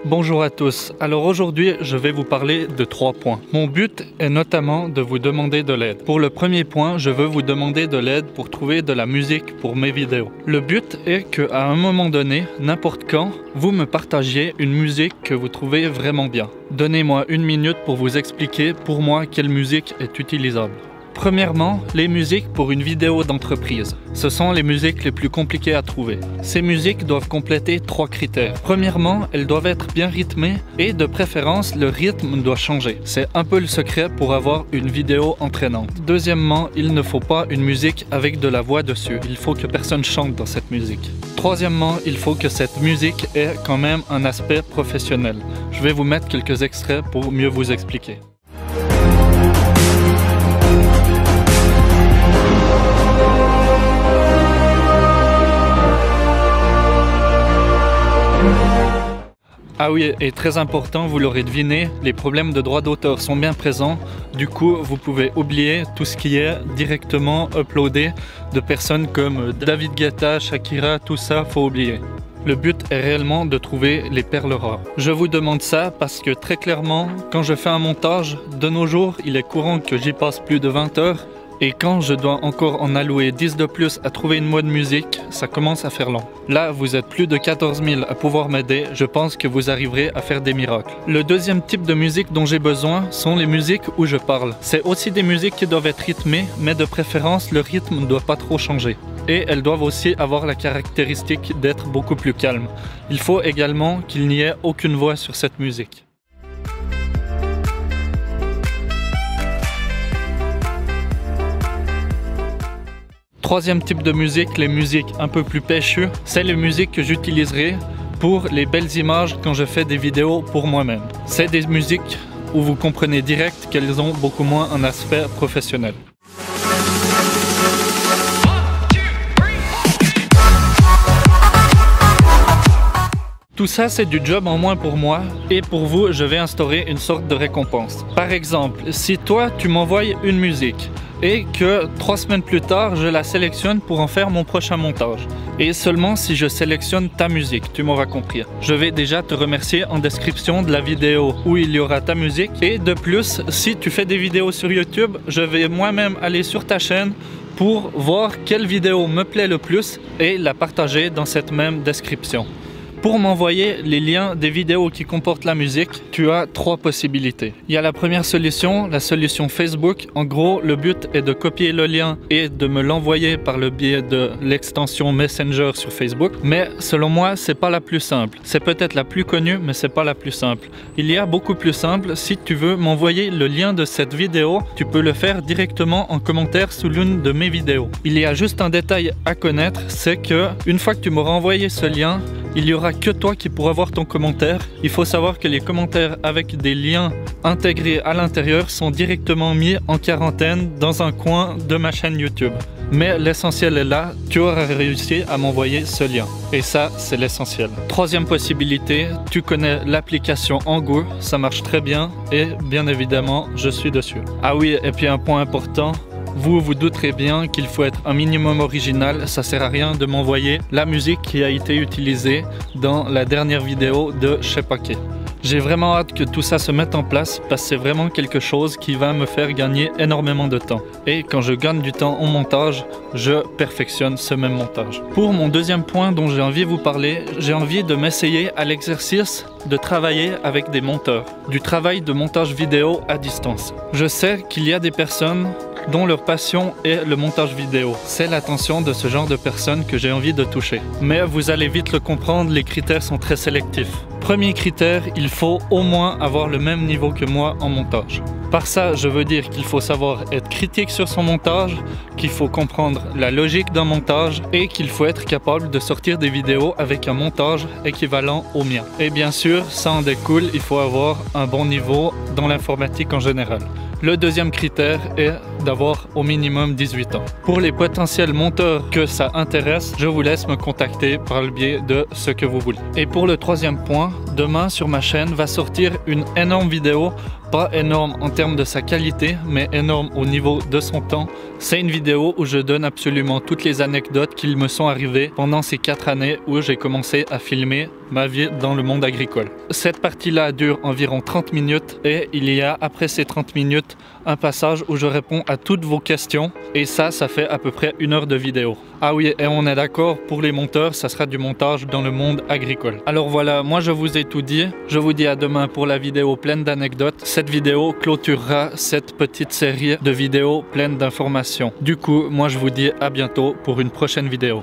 Bonjour à tous, alors aujourd'hui je vais vous parler de 3 points. Mon but est notamment de vous demander de l'aide. Pour le premier point, je veux vous demander de l'aide pour trouver de la musique pour mes vidéos. Le but est qu'à un moment donné, n'importe quand, vous me partagiez une musique que vous trouvez vraiment bien. Donnez-moi 1 minute pour vous expliquer pour moi quelle musique est utilisable. Premièrement, les musiques pour une vidéo d'entreprise. Ce sont les musiques les plus compliquées à trouver. Ces musiques doivent compléter 3 critères. Premièrement, elles doivent être bien rythmées et de préférence, le rythme doit changer. C'est un peu le secret pour avoir une vidéo entraînante. Deuxièmement, il ne faut pas une musique avec de la voix dessus. Il faut que personne chante dans cette musique. Troisièmement, il faut que cette musique ait quand même un aspect professionnel. Je vais vous mettre quelques extraits pour mieux vous expliquer. Ah oui, et très important, vous l'aurez deviné, les problèmes de droit d'auteur sont bien présents. Du coup, vous pouvez oublier tout ce qui est directement uploadé de personnes comme David Guetta, Shakira, tout ça, faut oublier. Le but est réellement de trouver les perles rares. Je vous demande ça parce que très clairement, quand je fais un montage, de nos jours, il est courant que j'y passe plus de 20 heures. Et quand je dois encore en allouer 10 de plus à trouver une bonne musique, ça commence à faire long. Là, vous êtes plus de 14 000 à pouvoir m'aider, je pense que vous arriverez à faire des miracles. Le deuxième type de musique dont j'ai besoin sont les musiques où je parle. C'est aussi des musiques qui doivent être rythmées, mais de préférence, le rythme ne doit pas trop changer. Et elles doivent aussi avoir la caractéristique d'être beaucoup plus calmes. Il faut également qu'il n'y ait aucune voix sur cette musique. Troisième type de musique, les musiques un peu plus péchues, c'est les musiques que j'utiliserai pour les belles images quand je fais des vidéos pour moi-même. C'est des musiques où vous comprenez direct qu'elles ont beaucoup moins un aspect professionnel. Tout ça, c'est du job en moins pour moi et pour vous, je vais instaurer une sorte de récompense. Par exemple, si toi, tu m'envoies une musique et que 3 semaines plus tard, je la sélectionne pour en faire mon prochain montage. Et seulement si je sélectionne ta musique, tu m'auras compris. Je vais déjà te remercier en description de la vidéo où il y aura ta musique. Et de plus, si tu fais des vidéos sur YouTube, je vais moi-même aller sur ta chaîne pour voir quelle vidéo me plaît le plus et la partager dans cette même description. Pour m'envoyer les liens des vidéos qui comportent la musique, tu as 3 possibilités. Il y a la première solution, la solution Facebook. En gros, le but est de copier le lien et de me l'envoyer par le biais de l'extension Messenger sur Facebook. Mais selon moi, c'est pas la plus simple. C'est peut-être la plus connue, mais c'est pas la plus simple. Il y a beaucoup plus simple. Si tu veux m'envoyer le lien de cette vidéo, tu peux le faire directement en commentaire sous l'une de mes vidéos. Il y a juste un détail à connaître, c'est que une fois que tu m'auras envoyé ce lien, il n'y aura que toi qui pourras voir ton commentaire. Il faut savoir que les commentaires avec des liens intégrés à l'intérieur sont directement mis en quarantaine dans un coin de ma chaîne YouTube. Mais l'essentiel est là, tu auras réussi à m'envoyer ce lien. Et ça, c'est l'essentiel. Troisième possibilité, tu connais l'application Ango, ça marche très bien et bien évidemment, je suis dessus. Ah oui, et puis un point important, vous douterez bien qu'il faut être un minimum original, ça sert à rien de m'envoyer la musique qui a été utilisée dans la dernière vidéo de je sais pas qui. J'ai vraiment hâte que tout ça se mette en place parce que c'est vraiment quelque chose qui va me faire gagner énormément de temps. Et quand je gagne du temps en montage, je perfectionne ce même montage. Pour mon deuxième point dont j'ai envie de vous parler, j'ai envie de m'essayer à l'exercice de travailler avec des monteurs. Du travail de montage vidéo à distance. Je sais qu'il y a des personnes dont leur passion est le montage vidéo. C'est l'attention de ce genre de personnes que j'ai envie de toucher. Mais vous allez vite le comprendre, les critères sont très sélectifs. Premier critère, il faut au moins avoir le même niveau que moi en montage. Par ça, je veux dire qu'il faut savoir être critique sur son montage, qu'il faut comprendre la logique d'un montage et qu'il faut être capable de sortir des vidéos avec un montage équivalent au mien. Et bien sûr, ça en découle, il faut avoir un bon niveau dans l'informatique en général. Le deuxième critère est d'avoir au minimum 18 ans. Pour les potentiels monteurs que ça intéresse, je vous laisse me contacter par le biais de ce que vous voulez. Et pour le troisième point, demain sur ma chaîne va sortir une énorme vidéo, pas énorme en termes de sa qualité, mais énorme au niveau de son temps. C'est une vidéo où je donne absolument toutes les anecdotes qui me sont arrivées pendant ces 4 années où j'ai commencé à filmer ma vie dans le monde agricole. Cette partie-là dure environ 30 minutes et il y a après ces 30 minutes un passage où je réponds à toutes vos questions et ça fait à peu près 1 heure de vidéo. Ah oui, et on est d'accord, pour les monteurs, ça sera du montage dans le monde agricole. Alors voilà, moi je vous ai tout dit. Je vous dis à demain pour la vidéo pleine d'anecdotes. Cette vidéo clôturera cette petite série de vidéos pleines d'informations. Du coup, moi je vous dis à bientôt pour une prochaine vidéo.